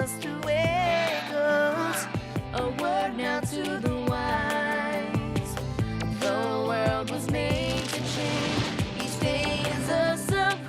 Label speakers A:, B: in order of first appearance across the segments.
A: just the way it goes. A word now to the wise. The world was made to change. Each day is a surprise.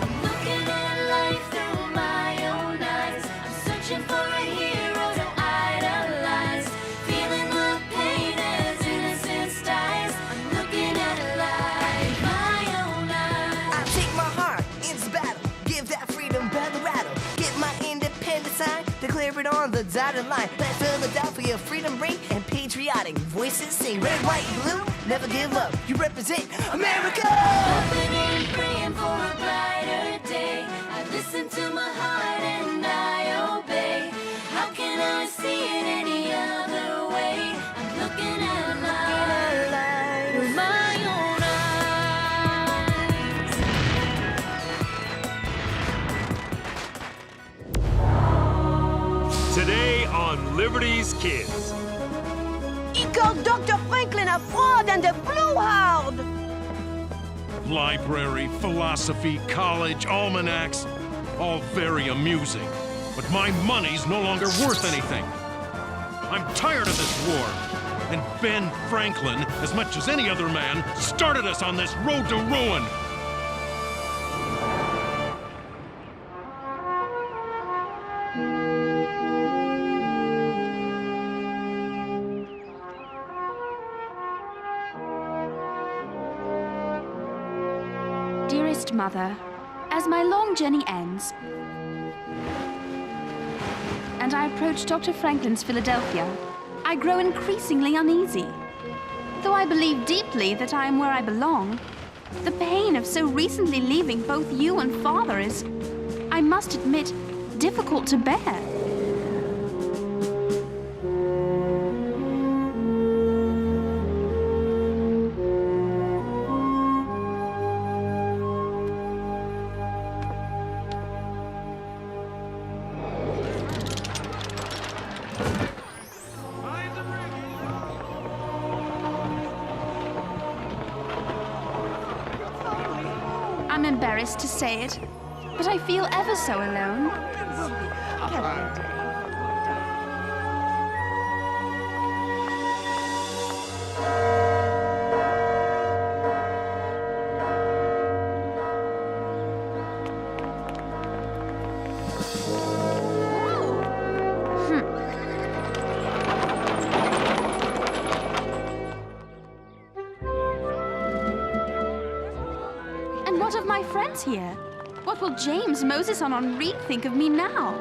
A: I'm looking at life through my own eyes. I'm searching for a hero to idolize. Feeling the pain as innocence dies. I'm looking at life my own eyes.
B: I take my heart into battle, give that freedom bell a rattle. Get my independent sign, declare it on the dotted line. Let Philadelphia freedom ring and patriotic voices sing. Red, white, blue, never give up. You represent America.
A: Hoping and praying for a brighter day. I listen to my heart and I obey. How can I see it any other way? I'm looking at life through my own eyes.
C: Today on Liberty's Kids.
D: He called Dr. Franklin a fraud and a blowhard.
E: Library, philosophy, college, almanacs, all very amusing. But my money's no longer worth anything. I'm tired of this war. And Ben Franklin, as much as any other man, started us on this road to ruin.
F: Dearest Mother, as my long journey ends, and I approach Dr. Franklin's Philadelphia, I grow increasingly uneasy. Though I believe deeply that I am where I belong, the pain of so recently leaving both you and Father is, I must admit, difficult to bear. I'm embarrassed to say it, but I feel ever so alone. And what of my friends here? What will James, Moses, and Henri think of me now?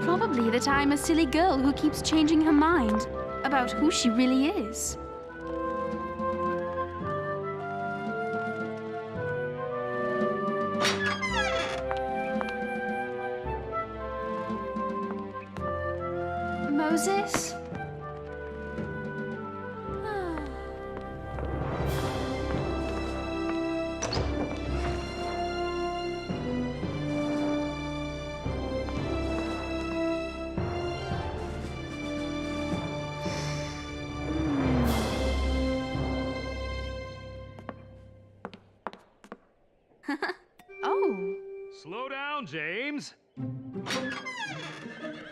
F: Probably that I'm a silly girl who keeps changing her mind about who she really is. Moses? Oh.
C: Slow down, James.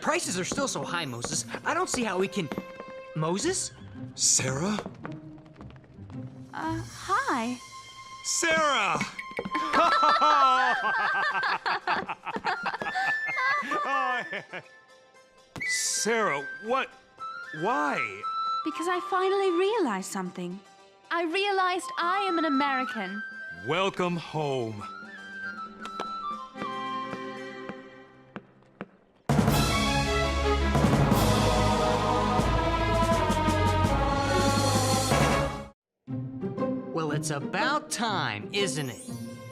G: Prices are still so high, Moses. I don't see how we can... Moses?
E: Sarah?
F: Hi.
E: Sarah!
C: Sarah, what? Why?
F: Because I finally realized something. I realized I am an American.
C: Welcome home.
G: Well, it's about time, isn't it?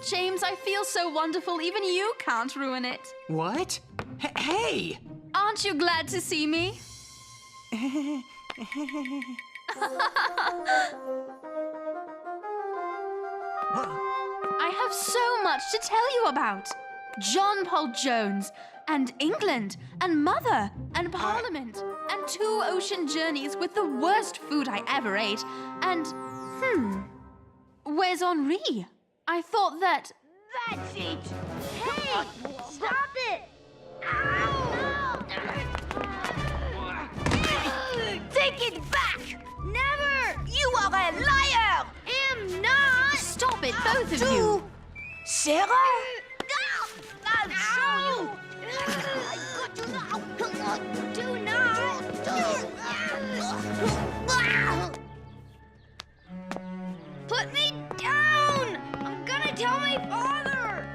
F: James, I feel so wonderful, even you can't ruin it.
G: What? Hey!
F: Aren't you glad to see me? I have so much to tell you about. John Paul Jones, and England, and Mother, and Parliament. and 2 ocean journeys with the worst food I ever ate, and, where's Henri? I thought that...
D: That's it! Hey! Stop it! Ow! Take it back! Never! You are a liar! Am not!
F: Stop it, both of you!
B: Sarah?
D: I'll show you! Do not! Put me down! I'm gonna tell my father!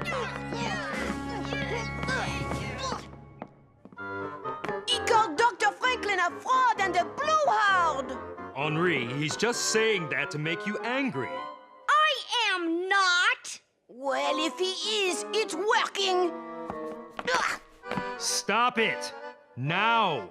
D: He called Dr. Franklin a fraud and a blowhard!
C: Henri, he's just saying that to make you angry.
D: I am not!
B: Well, if he is, it's working.
C: Stop it! Now!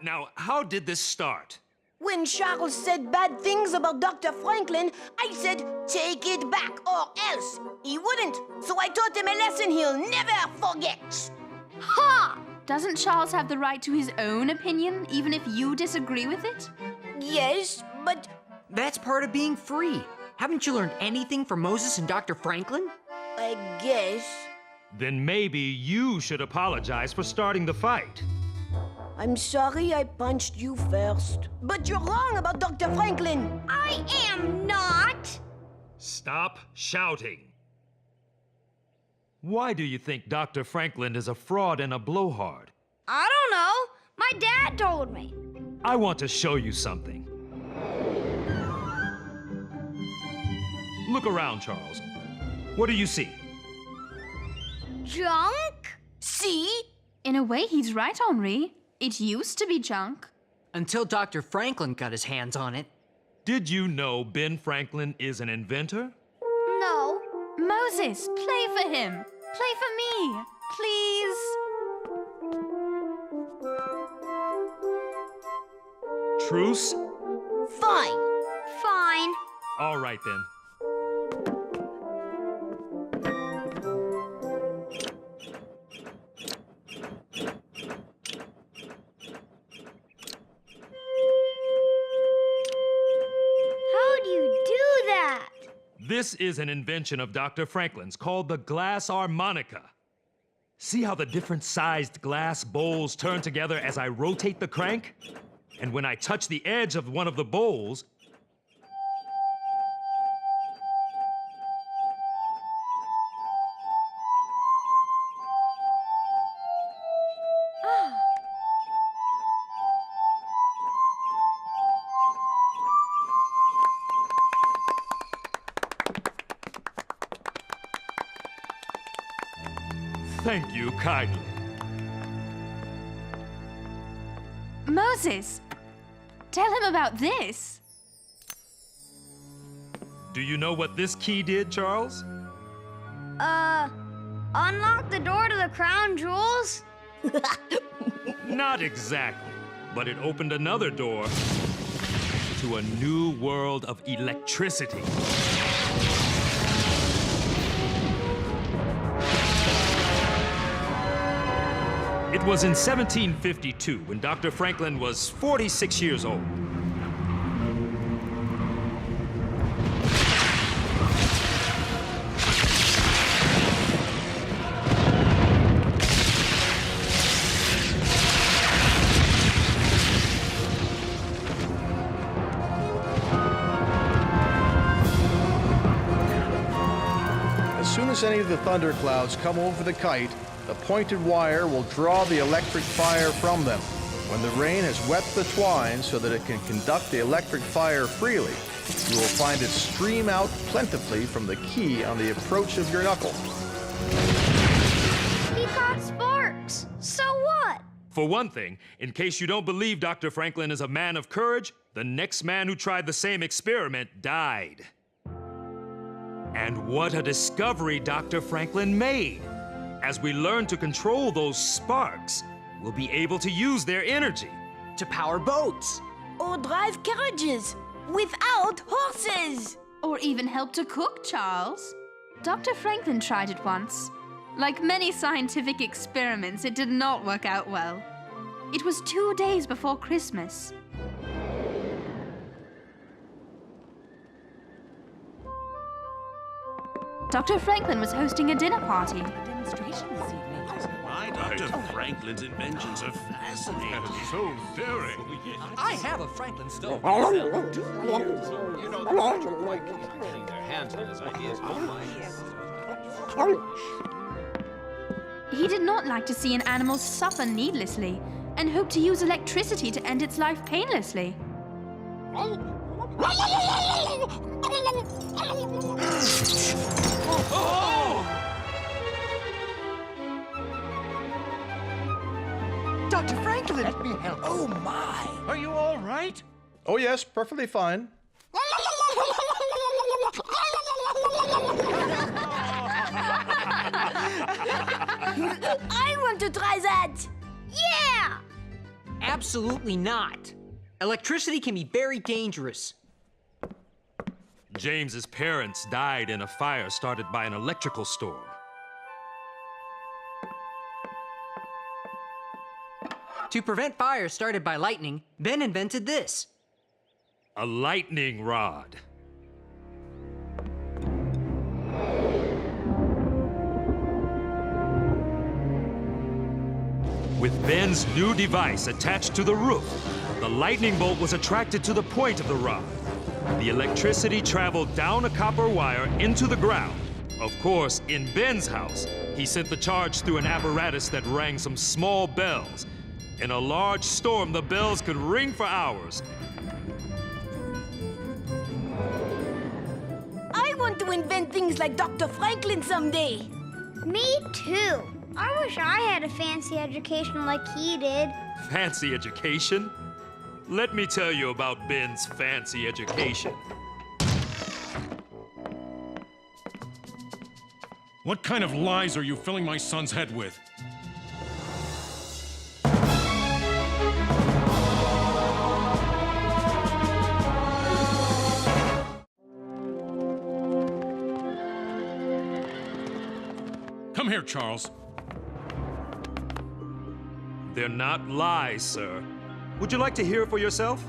C: Now, how did this start?
D: When Charles said bad things about Dr. Franklin, I said, take it back or else. He wouldn't, so I taught him a lesson he'll never forget. Ha!
F: Doesn't Charles have the right to his own opinion, even if you disagree with it?
B: Yes, but
G: That's part of being free. Haven't you learned anything from Moses and Dr. Franklin?
B: I guess.
C: Then maybe you should apologize for starting the fight.
D: I'm sorry I punched you first. But you're wrong about Dr. Franklin. I am not!
C: Stop shouting. Why do you think Dr. Franklin is a fraud and a blowhard?
D: I don't know. My dad told me.
C: I want to show you something. Look around, Charles. What do you see?
D: Junk? See?
F: In a way, he's right, Henri. It used to be junk.
G: Until Dr. Franklin got his hands on it.
C: Did you know Ben Franklin is an inventor?
D: No.
F: Moses, play for him. Play for me, please.
C: Truce?
D: Fine. Fine.
C: All right then.
D: How do you do that?
C: This is an invention of Dr. Franklin's called the glass harmonica. See how the different sized glass bowls turn together as I rotate the crank? And when I touch the edge of one of the bowls, thank you kindly.
F: Moses, tell him about this.
C: Do you know what this key did, Charles?
D: Unlock the door to the crown jewels?
C: Not exactly, but it opened another door to a new world of electricity. It was in 1752 when Dr. Franklin was 46 years old.
H: As soon as any of the thunderclouds come over the kite, the pointed wire will draw the electric fire from them. When the rain has wet the twine so that it can conduct the electric fire freely, you will find it stream out plentifully from the key on the approach of your knuckle.
D: He caught sparks. So what?
C: For one thing, in case you don't believe Dr. Franklin is a man of courage, the next man who tried the same experiment died. And what a discovery Dr. Franklin made! As we learn to control those sparks, we'll be able to use their energy.
G: To power boats.
D: Or drive carriages without horses.
F: Or even help to cook, Charles. Dr. Franklin tried it once. Like many scientific experiments, it did not work out well. It was 2 days before Christmas. Dr. Franklin was hosting a dinner party.
E: My Dr. Franklin's inventions are fascinating. So daring.
I: I have a Franklin stove myself. 2 years old. You know, the patriot like getting their hands on his ideas.
F: He did not like to see an animal suffer needlessly and hoped to use electricity to end its life painlessly.
G: Dr. Franklin!
I: Let me help.
G: Oh, my!
E: Are you all right?
H: Oh, yes, perfectly fine.
D: I want to try that! Yeah!
G: Absolutely not. Electricity can be very dangerous.
C: James's parents died in a fire started by an electrical storm.
G: To prevent fires started by lightning, Ben invented this.
C: A lightning rod. With Ben's new device attached to the roof, the lightning bolt was attracted to the point of the rod. The electricity traveled down a copper wire into the ground. Of course, in Ben's house, he sent the charge through an apparatus that rang some small bells. In a large storm, the bells could ring for hours.
D: I want to invent things like Dr. Franklin someday.
J: Me too. I wish I had a fancy education like he did.
C: Fancy education? Let me tell you about Ben's fancy education.
E: What kind of lies are you filling my son's head with? Come here, Charles.
C: They're not lies, sir. Would you like to hear for yourself?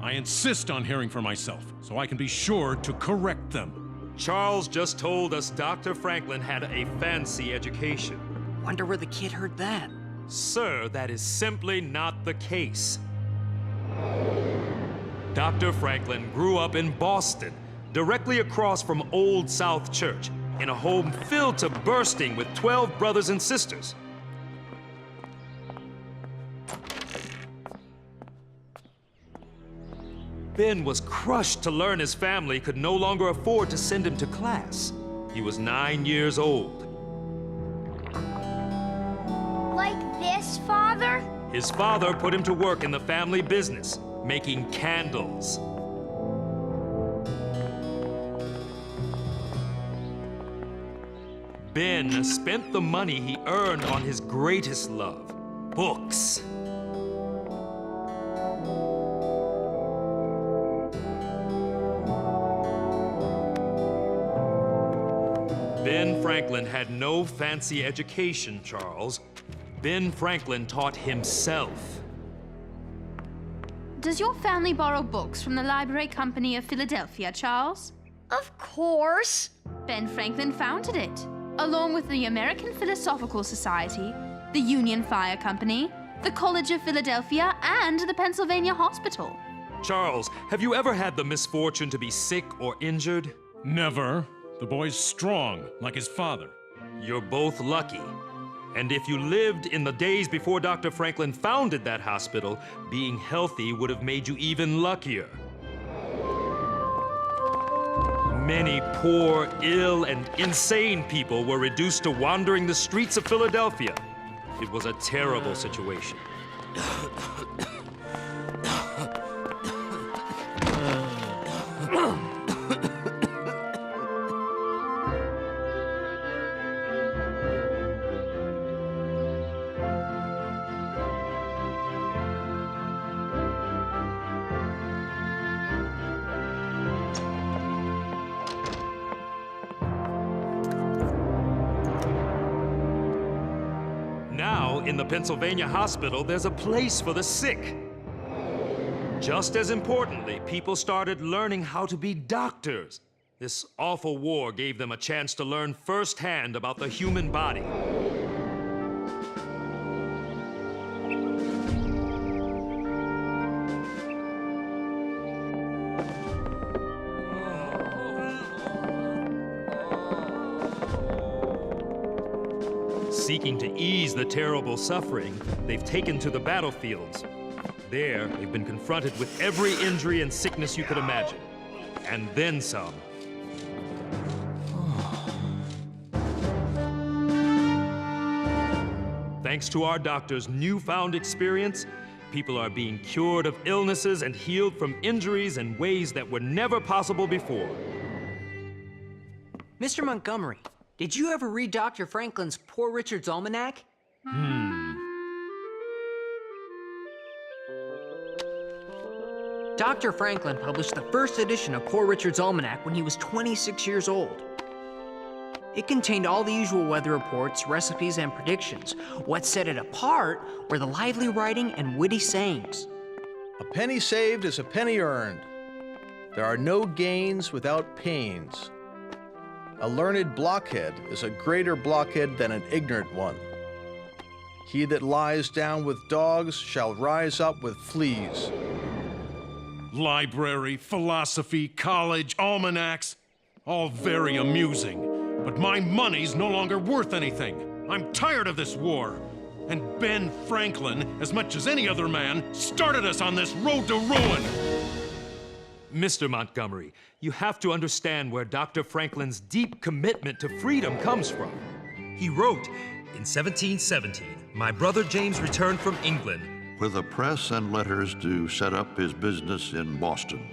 E: I insist on hearing for myself, so I can be sure to correct them.
C: Charles just told us Dr. Franklin had a fancy education.
G: Wonder where the kid heard that.
C: Sir, that is simply not the case. Dr. Franklin grew up in Boston, directly across from Old South Church, in a home filled to bursting with 12 brothers and sisters. Ben was crushed to learn his family could no longer afford to send him to class. He was 9 years old.
J: Like this, Father?
C: His father put him to work in the family business, making candles. Ben spent the money he earned on his greatest love, books. Ben Franklin had no fancy education, Charles. Ben Franklin taught himself.
F: Does your family borrow books from the Library Company of Philadelphia, Charles?
J: Of course.
F: Ben Franklin founded it, along with the American Philosophical Society, the Union Fire Company, the College of Philadelphia, and the Pennsylvania Hospital.
C: Charles, have you ever had the misfortune to be sick or injured?
E: Never. The boy's strong, like his father.
C: You're both lucky. And if you lived in the days before Dr. Franklin founded that hospital, being healthy would have made you even luckier. Many poor, ill, and insane people were reduced to wandering the streets of Philadelphia. It was a terrible situation. Now, in the Pennsylvania hospital, there's a place for the sick. Just as importantly, people started learning how to be doctors. This awful war gave them a chance to learn firsthand about the human body. Seeking to ease the terrible suffering, they've taken to the battlefields. There, they've been confronted with every injury and sickness you could imagine. And then some. Thanks to our doctors' newfound experience, people are being cured of illnesses and healed from injuries in ways that were never possible before.
G: Mr. Montgomery, did you ever read Dr. Franklin's Poor Richard's Almanac? Dr. Franklin published the first edition of Poor Richard's Almanac when he was 26 years old. It contained all the usual weather reports, recipes, and predictions. What set it apart were the lively writing and witty sayings.
H: A penny saved is a penny earned. There are no gains without pains. A learned blockhead is a greater blockhead than an ignorant one. He that lies down with dogs shall rise up with fleas.
E: Library, philosophy, college, almanacs, all very amusing. But my money's no longer worth anything. I'm tired of this war. And Ben Franklin, as much as any other man, started us on this road to ruin.
C: Mr. Montgomery, you have to understand where Dr. Franklin's deep commitment to freedom comes from. He wrote, in 1717, my brother James returned from England
K: with a press and letters to set up his business in Boston.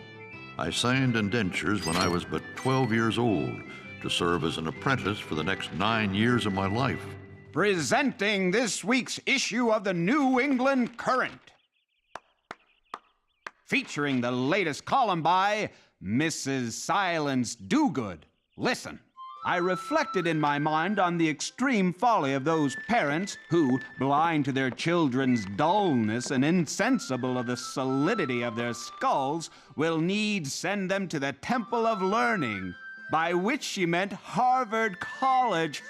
K: I signed indentures when I was but 12 years old to serve as an apprentice for the next 9 years of my life.
L: Presenting this week's issue of the New England Current, featuring the latest column by Mrs. Silence Dogood. Listen. I reflected in my mind on the extreme folly of those parents who, blind to their children's dullness and insensible of the solidity of their skulls, will needs send them to the Temple of Learning, by which she meant Harvard College.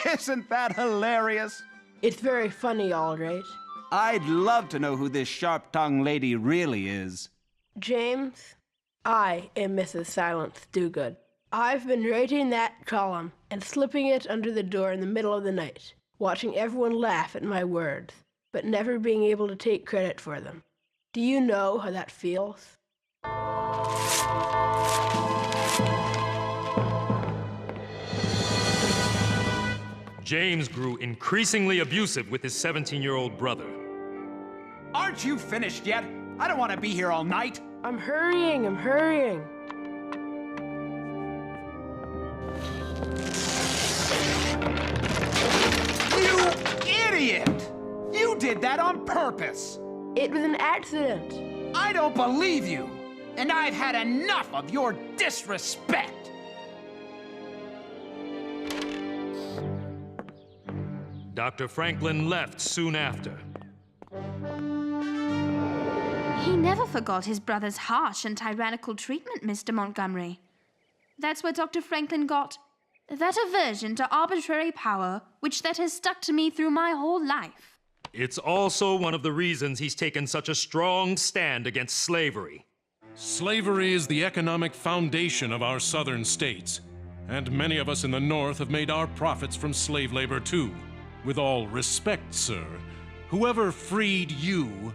L: Isn't that hilarious?
M: It's very funny, all right.
L: I'd love to know who this sharp-tongued lady really is.
M: James, I am Mrs. Silence Dogood. I've been writing that column and slipping it under the door in the middle of the night, watching everyone laugh at my words, but never being able to take credit for them. Do you know how that feels?
C: James grew increasingly abusive with his 17-year-old brother.
L: Aren't you finished yet? I don't want to be here all night.
M: I'm hurrying.
L: You idiot! You did that on purpose!
M: It was an accident.
L: I don't believe you! And I've had enough of your disrespect!
C: Dr. Franklin left soon after.
F: He never forgot his brother's harsh and tyrannical treatment, Mr. Montgomery. That's where Dr. Franklin got that aversion to arbitrary power, which that has stuck to me through my whole life.
C: It's also one of the reasons he's taken such a strong stand against slavery.
E: Slavery is the economic foundation of our southern states, and many of us in the North have made our profits from slave labor too. With all respect, sir, whoever freed you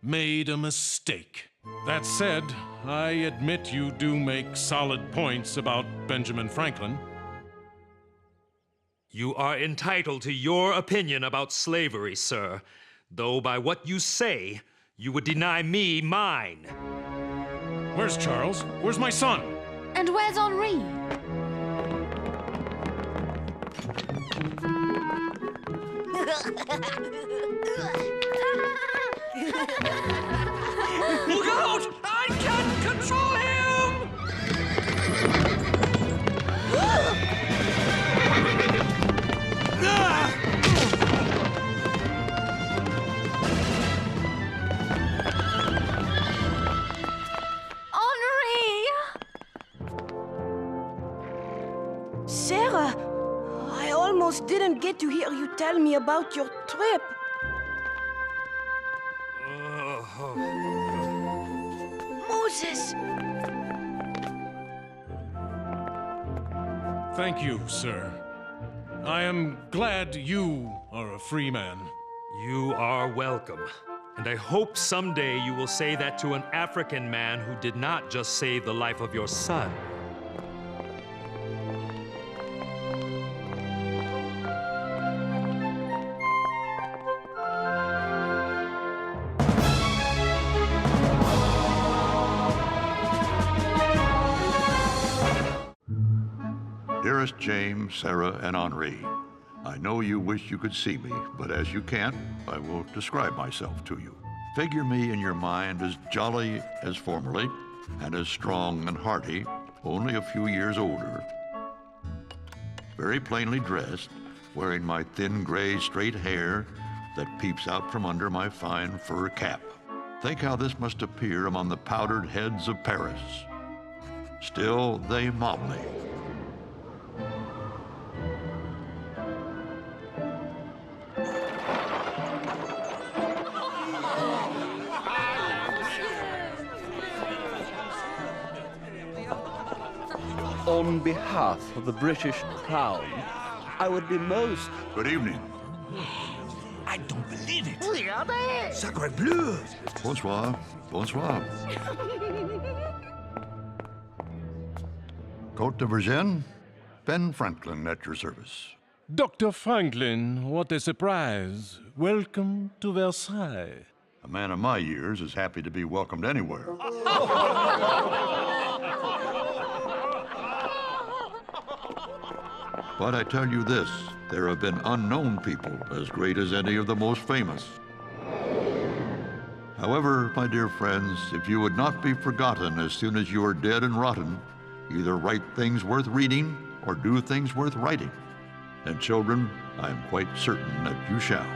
E: made a mistake. That said, I admit you do make solid points about Benjamin Franklin.
C: You are entitled to your opinion about slavery, sir, though by what you say, you would deny me mine.
E: Where's Charles? Where's my son?
F: And where's Henri?
G: Look out! I can't control him!
D: almost didn't get to hear you tell me about your trip. Moses!
E: Thank you, sir. I am glad you are a free man.
C: You are welcome. And I hope someday you will say that to an African man who did not just save the life of your son.
K: Dearest James, Sarah, and Henri, I know you wish you could see me, but as you can't, I will describe myself to you. Figure me in your mind as jolly as formerly, and as strong and hearty, only a few years older. Very plainly dressed, wearing my thin gray straight hair that peeps out from under my fine fur cap. Think how this must appear among the powdered heads of Paris. Still, they mob me.
N: On behalf of the British Crown, I would be most...
K: Good evening.
I: I don't believe it. Sacre bleu.
K: Bonsoir. Bonsoir. Côte de Virgin, Ben Franklin at your service.
E: Dr. Franklin, what a surprise. Welcome to Versailles.
K: A man of my years is happy to be welcomed anywhere. But I tell you this, there have been unknown people as great as any of the most famous. However, my dear friends, if you would not be forgotten as soon as you are dead and rotten, either write things worth reading or do things worth writing. And children, I am quite certain that you shall.